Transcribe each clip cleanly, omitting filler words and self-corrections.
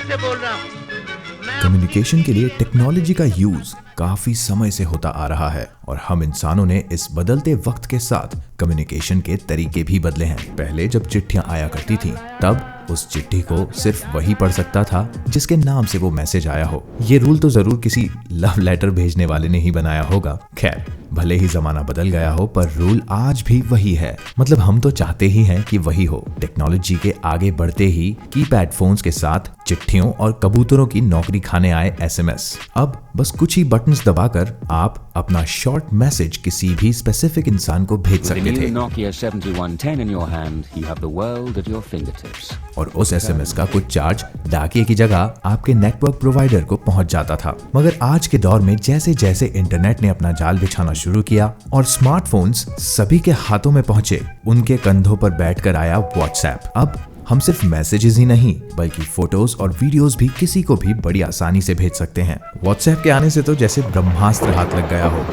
गलती से बोल रहा हूँ। कम्युनिकेशन के लिए टेक्नोलॉजी का यूज काफी समय से होता आ रहा है और हम इंसानों ने इस बदलते वक्त के साथ कम्युनिकेशन के तरीके भी बदले हैं। पहले जब चिट्ठियां आया करती थीं, तब उस चिट्ठी को सिर्फ वही पढ़ सकता था जिसके नाम से वो मैसेज आया हो। ये रूल तो जरूर किसी लव लेटर भेजने वाले ने ही बनाया होगा। खैर, भले ही जमाना बदल गया हो, पर रूल आज भी वही है। मतलब हम तो चाहते ही हैं कि वही हो। टेक्नोलॉजी के आगे बढ़ते ही कीपैड फोन्स के साथ चिट्ठियों और कबूतरों की नौकरी खाने आए एसएमएस। अब बस कुछ ही बटन्स दबाकर आप अपना शॉर्ट मैसेज किसी भी स्पेसिफिक इंसान को भेज सकते थे। Nokia 7110 in your hand, you have the world at your fingertips. और उस एसएमएस का कुछ चार्ज डाकिये की जगह आपके नेटवर्क प्रोवाइडर को पहुंच जाता था। मगर आज के दौर में जैसे जैसे इंटरनेट ने अपना जाल बिछाना शुरू किया और स्मार्टफोन्स सभी के हाथों में पहुंचे, उनके कंधों पर बैठकर आया व्हाट्सएप। अब हम सिर्फ मैसेजेस ही नहीं बल्कि फोटोज और वीडियोस भी किसी को भी बड़ी आसानी से भेज सकते हैं। व्हाट्सएप के आने से तो जैसे ब्रह्मास्त्र हाथ लग गया हो।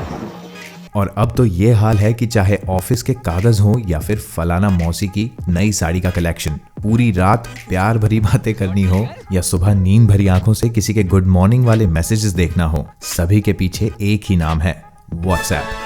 और अब तो ये हाल है कि चाहे ऑफिस के कागज हो या फिर फलाना मौसी की नई साड़ी का कलेक्शन, पूरी रात प्यार भरी बातें करनी हो या सुबह नींद भरी आंखों से किसी के गुड मॉर्निंग वाले मैसेजेस देखना हो, सभी के पीछे एक ही नाम है, व्हाट्सएप।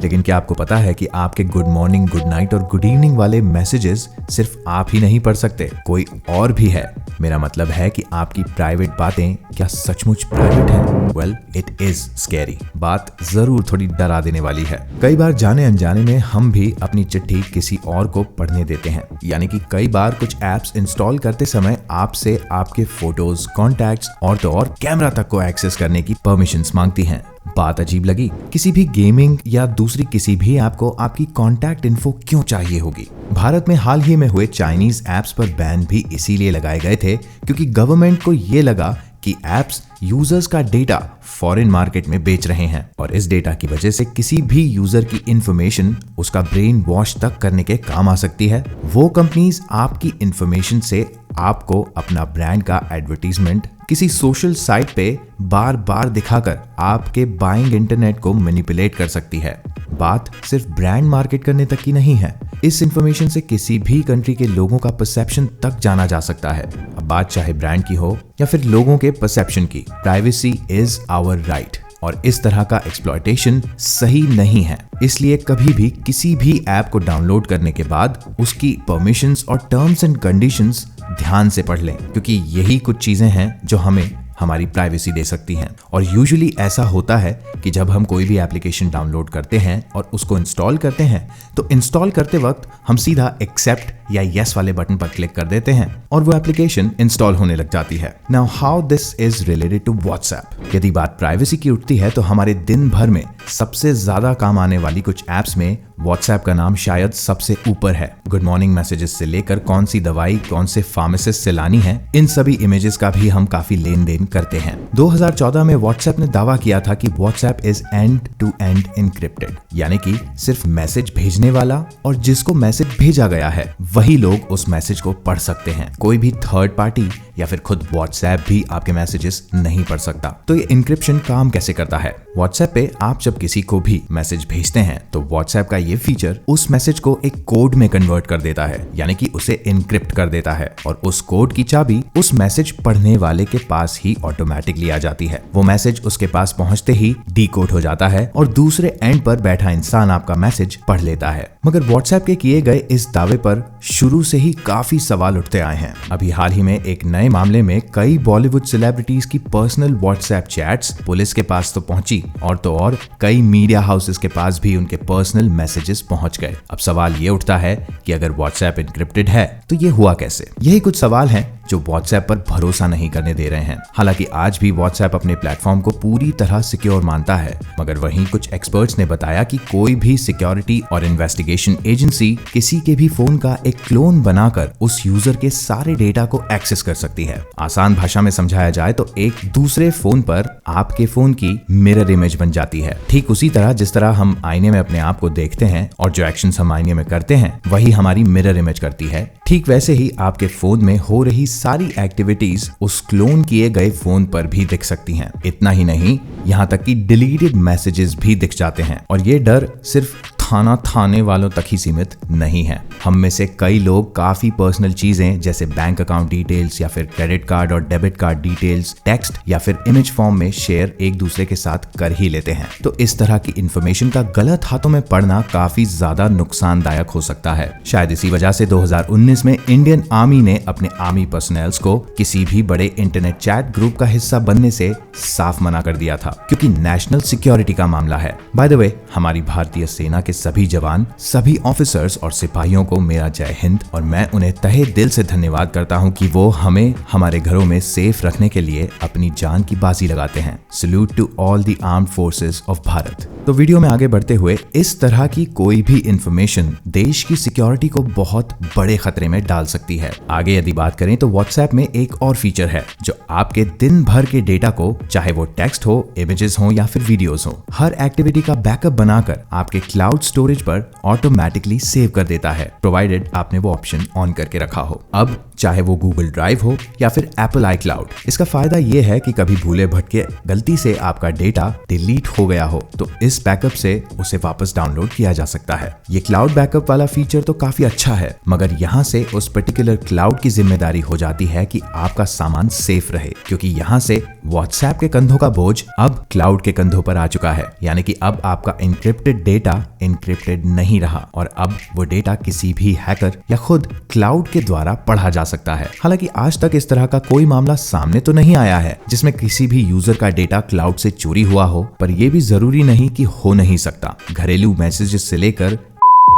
लेकिन क्या आपको पता है कि आपके गुड मॉर्निंग, गुड नाइट और गुड इवनिंग वाले मैसेजेस सिर्फ आप ही नहीं पढ़ सकते, कोई और भी है। मेरा मतलब है कि आपकी प्राइवेट बातें क्या सचमुच प्राइवेट हैं? Well, it is scary. बात जरूर थोड़ी डरा देने वाली है। कई बार जाने अनजाने में हम भी अपनी चिट्ठी किसी और को पढ़ने देते हैं। यानी कि कई बार कुछ एप्स इंस्टॉल करते समय आपसे आपके फोटोज, कॉन्टैक्ट्स और तो और कैमरा तक को एक्सेस करने की परमिशंस मांगती हैं। बात अजीब लगी? किसी भी गेमिंग या दूसरी किसी भी ऐप को आपकी कॉन्टैक्ट इन्फो क्यों चाहिए होगी? भारत में हाल ही में हुए चाइनीज ऐप्स पर बैन भी इसीलिए लगाए गए थे क्योंकि गवर्नमेंट को ये लगा कि ऐप्स यूजर्स का डेटा फॉरेन मार्केट में बेच रहे हैं और इस डेटा की वजह से किसी भी यूजर की इंफॉर्मेशन उसका ब्रेन वॉश तक करने के काम आ सकती है। वो कंपनीज आपकी इंफॉर्मेशन से आपको अपना ब्रांड का एडवर्टीजमेंट किसी सोशल साइट पे बार बार दिखाकर आपके बाइंग इंटरनेट को मैनिपुलेट कर सकती है। बात सिर्फ ब्रांड मार्केट करने तक की नहीं है। इस इंफॉर्मेशन से किसी भी कंट्री के लोगों का परसेप्शन तक जाना जा सकता है। अब बात चाहे ब्रांड की हो या फिर लोगों के परसेप्शन की, प्राइवेसी इज आवर राइट और इस तरह का एक्सप्लॉयटेशन सही नहीं है। इसलिए कभी भी किसी भी ऐप को डाउनलोड करने के बाद उसकी परमिशंस और टर्म्स एंड कंडीशंस ध्यान से पढ़ लें, क्योंकि यही कुछ चीजें हैं जो हमें हमारी प्राइवेसी दे सकती हैं। और यूजुअली ऐसा होता है कि जब हम कोई भी एप्लीकेशन डाउनलोड करते हैं और उसको इंस्टॉल करते हैं तो इंस्टॉल करते वक्त हम सीधा एक्सेप्ट या यस वाले बटन पर क्लिक कर देते हैं और वो एप्लीकेशन इंस्टॉल होने लग जाती है। Now how this is related to WhatsApp? यदि बात प्राइवेसी की उठती है तो हमारे दिन भर में सबसे ज्यादा काम आने वाली कुछ ऐप्स में व्हाट्सएप का नाम शायद सबसे ऊपर है। गुड मॉर्निंग मैसेजेस से लेकर कौन सी दवाई कौन से फार्मासिस्ट से लानी है, इन सभी इमेजेस का भी हम काफी लेन देन करते हैं। 2014 में व्हाट्सएप ने दावा किया था कि WhatsApp is end to end encrypted, यानी कि सिर्फ मैसेज भेजने वाला और जिसको मैसेज भेजा गया है वही लोग उस मैसेज को पढ़ सकते हैं। कोई भी थर्ड पार्टी या फिर खुद व्हाट्सएप भी आपके मैसेजेस नहीं पढ़ सकता। तो ये इनक्रिप्शन काम कैसे करता है? व्हाट्सएप पे आप जब किसी को भी मैसेज भेजते हैं तो व्हाट्सएप का ये फीचर उस मैसेज को एक कोड में कन्वर्ट कर देता है, यानी कि उसे इनक्रिप्ट कर देता है और उस कोड की चाबी उस मैसेज पढ़ने वाले के पास ही ऑटोमेटिकली आ जाती है। वो मैसेज उसके पास पहुंचते ही डीकोड हो जाता है और दूसरे एंड पर बैठा इंसान आपका मैसेज पढ़ लेता है। मगर व्हाट्सएप के किए गए इस दावे पर शुरू से ही काफी सवाल उठते आए हैं। अभी हाल ही में एक नए मामले में कई बॉलीवुड सेलिब्रिटीज की पर्सनल व्हाट्सएप चैट्स पुलिस के पास तो पहुंची और तो और कई मीडिया हाउसेस के पास भी उनके पर्सनल मैसेजेस पहुंच गए। अब सवाल ये उठता है कि अगर व्हाट्सएप इनक्रिप्टेड है तो ये हुआ कैसे? यही कुछ सवाल हैं जो व्हाट्सएप पर भरोसा नहीं करने दे रहे हैं। हालांकि आज भी व्हाट्सएप अपने प्लेटफॉर्म को पूरी तरह सिक्योर मानता है, मगर वहीं कुछ एक्सपर्ट्स ने बताया कि कोई भी सिक्योरिटी और इन्वेस्टिगेशन एजेंसी किसी के भी फोन का एक क्लोन बनाकर उस यूजर के सारे डेटा को एक्सेस कर सकती है। आसान भाषा में समझाया जाए तो एक दूसरे फोन पर आपके फोन की मिरर इमेज बन जाती है। ठीक उसी तरह जिस तरह हम आईने में अपने आप को देखते हैं और जो एक्शंस हम आईने में करते हैं वही हमारी मिरर इमेज करती है, ठीक वैसे ही आपके फोन में हो रही सारी एक्टिविटीज उस क्लोन किए गए फोन पर भी दिख सकती हैं। इतना ही नहीं, यहाँ तक कि डिलीटेड मैसेजेस भी दिख जाते हैं और ये डर सिर्फ थाना थाने वालों तक ही सीमित नहीं है। हम में से कई लोग काफी पर्सनल चीजें जैसे बैंक अकाउंट डिटेल्स या फिर क्रेडिट कार्ड और डेबिट कार्ड डिटेल्स टेक्स्ट या फिर इमेज फॉर्म में शेयर एक दूसरे के साथ कर ही लेते हैं। तो इस तरह की इंफॉर्मेशन का गलत हाथों में पड़ना काफी ज्यादा नुकसानदायक हो सकता है। शायद इसी वजह से 2019 में इंडियन आर्मी ने अपने आर्मी पर्सनल्स को किसी भी बड़े इंटरनेट चैट ग्रुप का हिस्सा बनने से साफ मना कर दिया था, क्योंकि नेशनल सिक्योरिटी का मामला है। बाय द वे, हमारी भारतीय सेना के सभी जवान, सभी ऑफिसर्स और सिपाहियों को मेरा जय हिंद, और मैं उन्हें तहे दिल से धन्यवाद करता हूं कि वो हमें हमारे घरों में सेफ रखने के लिए अपनी जान की बाजी लगाते हैं। Salute to all the armed forces of Bharat. तो वीडियो में आगे बढ़ते हुए, इस तरह की कोई भी इंफॉर्मेशन देश की सिक्योरिटी को बहुत बड़े खतरे में डाल सकती है। आगे यदि बात करें तो व्हाट्सएप में एक और फीचर है जो आपके दिन भर के डेटा को, चाहे वो टेक्स्ट हो, इमेजेस हो या फिर वीडियोस हो, हर एक्टिविटी का बैकअप बनाकर आपके क्लाउड स्टोरेज पर ऑटोमेटिकली सेव कर देता है, प्रोवाइडेड आपने वो ऑप्शन ऑन करके रखा हो। अब चाहे वो गूगल ड्राइव हो या फिर एप्पल आई क्लाउड, इसका फायदा ये है कि कभी भूले भटके गलती से आपका डेटा डिलीट हो गया हो तो इस बैकअप से उसे वापस डाउनलोड किया जा सकता है। ये क्लाउड बैकअप वाला फीचर तो काफी अच्छा है, मगर यहाँ से उस पर्टिकुलर क्लाउड की जिम्मेदारी हो जाती है कि आपका सामान सेफ रहे, क्योंकि यहाँ से व्हाट्सएप के कंधों का बोझ अब क्लाउड के कंधों पर आ चुका है। यानी कि अब आपका एन्क्रिप्टेड डेटा एन्क्रिप्टेड नहीं रहा और अब वो डेटा किसी भी हैकर या खुद क्लाउड के द्वारा पढ़ा जा सकता है। हालांकि आज तक इस तरह का कोई मामला सामने तो नहीं आया है जिसमें किसी भी यूजर का डेटा क्लाउड से चोरी हुआ हो, पर यह भी जरूरी नहीं कि हो नहीं सकता। घरेलू मैसेजेस से लेकर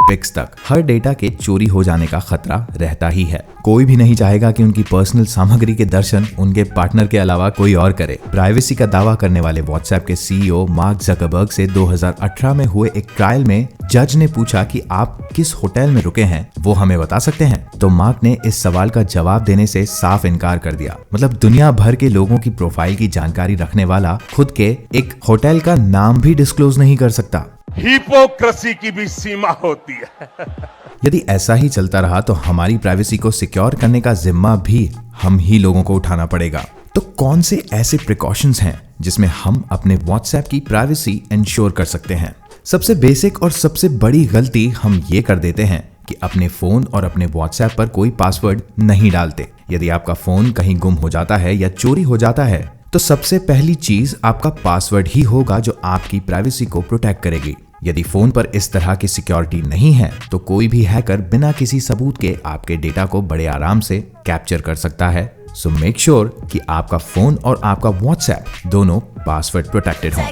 पिक्स तक हर डेटा के चोरी हो जाने का खतरा रहता ही है। कोई भी नहीं चाहेगा कि उनकी पर्सनल सामग्री के दर्शन उनके पार्टनर के अलावा कोई और करे। प्राइवेसी का दावा करने वाले व्हाट्सएप के सीईओ मार्क जकरबर्ग से 2018 में हुए एक ट्रायल में जज ने पूछा कि आप किस होटल में रुके हैं, वो हमें बता सकते हैं? तो मार्क ने इस सवाल का जवाब देने से साफ इनकार कर दिया। मतलब दुनिया भर के लोगों की प्रोफाइल की जानकारी रखने वाला खुद के एक होटल का नाम भी डिस्क्लोज नहीं कर सकता। हिपोक्रेसी की भी सीमा होती है। यदि ऐसा ही चलता रहा तो हमारी प्राइवेसी को सिक्योर करने का जिम्मा भी हम ही लोगों को उठाना पड़ेगा। तो कौन से ऐसे प्रिकॉशंस हैं जिसमें हम अपने व्हाट्सएप की प्राइवेसी इंश्योर कर सकते हैं? सबसे बेसिक और सबसे बड़ी गलती हम ये कर देते हैं कि अपने फोन और अपने व्हाट्सएप पर कोई पासवर्ड नहीं डालते। यदि आपका फोन कहीं गुम हो जाता है या चोरी हो जाता है तो सबसे पहली चीज आपका पासवर्ड ही होगा जो आपकी प्राइवेसी को प्रोटेक्ट करेगी। यदि फोन पर इस तरह की सिक्योरिटी नहीं है तो कोई भी हैकर बिना किसी सबूत के आपके डेटा को बड़े आराम से कैप्चर कर सकता है। सो मेक श्योर कि आपका फोन और आपका व्हाट्सएप दोनों पासवर्ड प्रोटेक्टेड हों।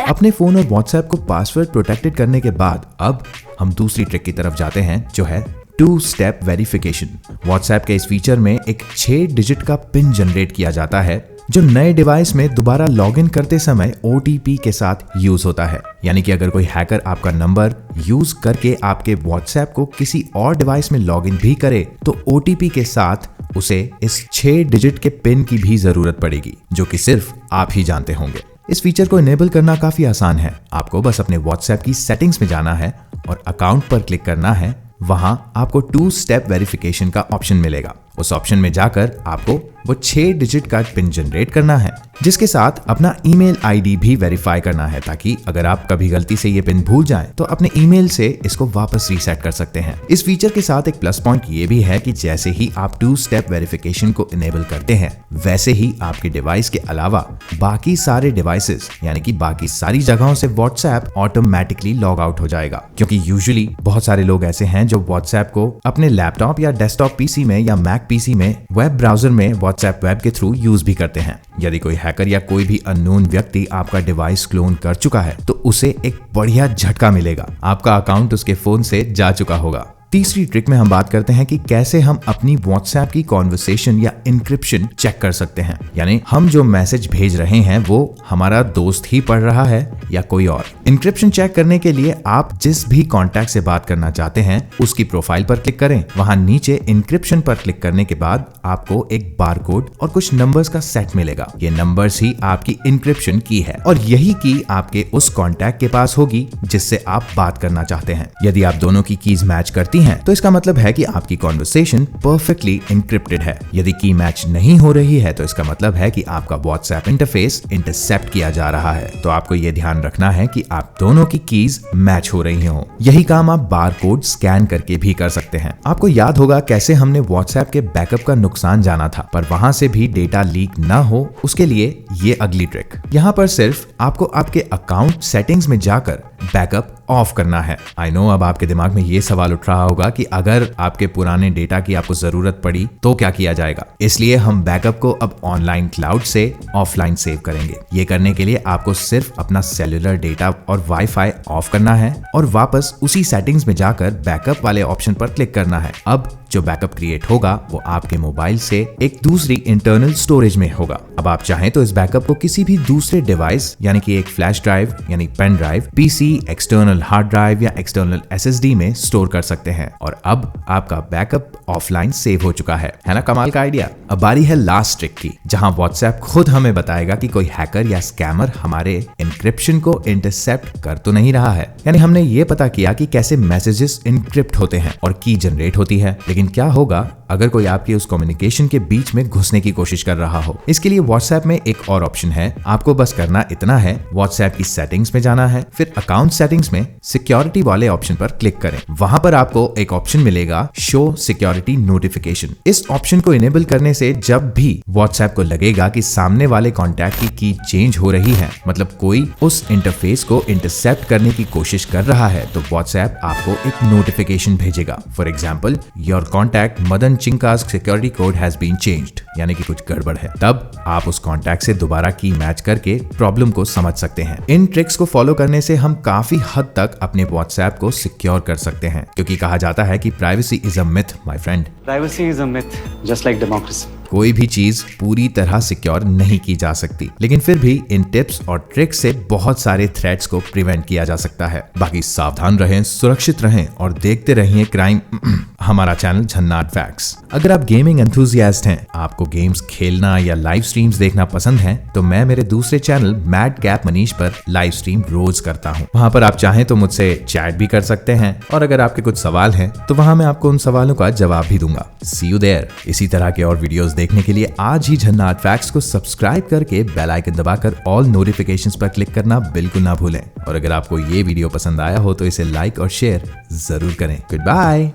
अपने फोन और व्हाट्सएप को पासवर्ड प्रोटेक्टेड करने के बाद अब हम दूसरी ट्रिक की तरफ जाते हैं, जो है 2 स्टेप वेरिफिकेशन। व्हाट्सएप के इस फीचर में एक 6 डिजिट का पिन जनरेट किया जाता है जो नए डिवाइस में दोबारा लॉगिन करते समय OTP के साथ यूज होता है। यानी कि अगर कोई हैकर आपका नंबर यूज करके आपके व्हाट्सएप को किसी और डिवाइस में लॉगिन भी करे तो OTP के साथ उसे इस 6 डिजिट के पिन की भी जरूरत पड़ेगी, जो कि सिर्फ आप ही जानते होंगे। इस फीचर को इनेबल करना काफी आसान है। आपको बस अपने व्हाट्सएप की सेटिंग्स में जाना है और अकाउंट पर क्लिक करना है। वहां आपको 2 स्टेप वेरिफिकेशन का ऑप्शन मिलेगा। उस ऑप्शन में जाकर आपको वो 6 डिजिट का पिन जनरेट करना है, जिसके साथ अपना ईमेल आईडी भी वेरीफाई करना है, ताकि अगर आप कभी गलती से ये पिन भूल जाएं तो अपने ईमेल से इसको वापस रीसेट कर सकते हैं। इस फीचर के साथ एक प्लस पॉइंट ये भी है कि जैसे ही आप 2 स्टेप वेरिफिकेशन को इनेबल करते हैं, वैसे ही आपके डिवाइस के अलावा बाकी सारे डिवाइसेस यानी कि बाकी सारी जगहों से व्हाट्सएप ऑटोमेटिकली लॉग आउट हो जाएगा। क्योंकि यूजुअली बहुत सारे लोग ऐसे हैं जो व्हाट्सएप को अपने लैपटॉप या डेस्कटॉप पीसी में या मैक पीसी में वेब ब्राउजर में व्हाट्सएप वेब के थ्रू यूज भी करते हैं। यदि कोई हैकर या कोई भी अननोन व्यक्ति आपका डिवाइस क्लोन कर चुका है तो उसे एक बढ़िया झटका मिलेगा। आपका अकाउंट उसके फोन से जा चुका होगा। तीसरी ट्रिक में हम बात करते हैं कि कैसे हम अपनी व्हाट्सएप की कॉन्वर्सेशन या इंक्रिप्शन चेक कर सकते हैं। यानी हम जो मैसेज भेज रहे हैं वो हमारा दोस्त ही पढ़ रहा है या कोई और। इंक्रिप्शन चेक करने के लिए आप जिस भी कॉन्टैक्ट से बात करना चाहते हैं उसकी प्रोफाइल पर क्लिक करें। वहां नीचे इंक्रिप्शन पर क्लिक करने के बाद आपको एक बारकोड और कुछ नंबर्स का सेट मिलेगा। ये नंबर्स ही आपकी इंक्रिप्शन की है और यही की आपके उस कॉन्टैक्ट के पास होगी जिससे आप बात करना चाहते हैं। यदि आप दोनों की कीज मैच करती हैं तो इसका मतलब है कि आपकी कॉन्वर्सेशन परफेक्टली एन्क्रिप्टेड है। यदि की मैच नहीं हो रही है तो इसका मतलब है कि आपका व्हाट्सएप इंटरफेस इंटरसेप्ट किया जा रहा है। तो आपको ये ध्यान रखना है कि आप दोनों की कीज मैच हो रही हो। यही काम आप बारकोड स्कैन करके भी कर सकते हैं। आपको याद होगा कैसे हमने व्हाट्सएप के बैकअप का नुकसान जाना था, पर वहां से भी डेटा लीक ना हो उसके लिए ये अगली ट्रिक। यहाँ पर सिर्फ आपको आपके अकाउंट सेटिंग्स में जाकर बैकअप ऑफ करना है। आई नो अब आपके दिमाग में ये सवाल उठ रहा होगा कि अगर आपके पुराने डेटा की आपको जरूरत पड़ी तो क्या किया जाएगा। इसलिए हम बैकअप को अब ऑनलाइन क्लाउड से ऑफलाइन सेव करेंगे। ये करने के लिए आपको सिर्फ अपना सेल्युलर डेटा और वाईफाई ऑफ करना है और वापस उसी सेटिंग्स में जाकर बैकअप वाले ऑप्शन पर क्लिक करना है। अब जो बैकअप क्रिएट होगा वो आपके मोबाइल से एक दूसरी इंटरनल स्टोरेज में होगा। अब आप चाहें तो इस बैकअप को किसी भी दूसरे डिवाइस यानी कि एक फ्लैश ड्राइव यानी pen drive, PC, external hard drive या एक्सटर्नल एसएसडी में स्टोर कर सकते हैं। और अब आपका बैकअप ऑफलाइन सेव हो चुका है ना? कमाल का आइडिया। अब बारी है लास्ट ट्रिक की, जहां व्हाट्सएप खुद हमें बताएगा कि कोई हैकर या स्कैमर हमारे एन्क्रिप्शन को इंटरसेप्ट कर तो नहीं रहा है। यानी हमने ये पता किया कि कैसे मैसेजेस इनक्रिप्ट होते हैं और की जनरेट होती है। लेकिन क्या होगा अगर कोई आपकी उस कम्युनिकेशन के बीच में घुसने की कोशिश कर रहा हो? इसके लिए व्हाट्सएप में एक और ऑप्शन है। आपको बस करना इतना है, व्हाट्सएप की सेटिंग्स में जाना है, फिर अकाउंट सेटिंग्स में सिक्योरिटी वाले ऑप्शन पर क्लिक करें। वहां पर आपको एक ऑप्शन मिलेगा शो सिक्योरिटी नोटिफिकेशन। इस ऑप्शन को इनेबल करने से जब भी व्हाट्सएप को लगेगा कि सामने वाले कॉन्टैक्ट की चेंज हो रही है, मतलब कोई उस इंटरफेस को इंटरसेप्ट करने की कोशिश कर रहा है, तो व्हाट्सएप आपको एक नोटिफिकेशन भेजेगा। For example, your contact Madan Chinka's security code has been changed, यानी कि कुछ गड़बड़ है। तब आप उस कॉन्टैक्ट से दोबारा की मैच करके प्रॉब्लम को समझ सकते हैं। इन ट्रिक्स को फॉलो करने से हम काफी हद तक अपने व्हाट्सएप को सिक्योर कर सकते हैं, क्योंकि कहा जाता है कि privacy is a myth my friend. Privacy is a myth just like democracy. कोई भी चीज पूरी तरह सिक्योर नहीं की जा सकती, लेकिन फिर भी इन टिप्स और ट्रिक्स से बहुत सारे थ्रेट्स को प्रिवेंट किया जा सकता है। बाकी सावधान रहें, सुरक्षित रहें और देखते रहिए क्राइम हमारा चैनल झन्नाट फैक्ट्स। अगर आप गेमिंग एंथुसियास्ट हैं, आपको गेम्स खेलना या लाइव स्ट्रीम्स देखना पसंद है, तो मैं मेरे दूसरे चैनल मैड कैप मनीष पर लाइव स्ट्रीम रोज करता हूँ। वहां पर आप चाहें तो मुझसे चैट भी कर सकते हैं और अगर आपके कुछ सवाल हैं तो वहां मैं आपको उन सवालों का जवाब भी दूंगा। सी यू देयर। इसी तरह के और वीडियोस देखने के लिए आज ही झन्नाट फैक्ट्स को सब्सक्राइब करके बेल आइकन दबाकर ऑल नोटिफिकेशंस पर क्लिक करना बिल्कुल ना भूलें। और अगर आपको ये वीडियो पसंद आया हो तो इसे लाइक और शेयर जरूर करें। Good bye.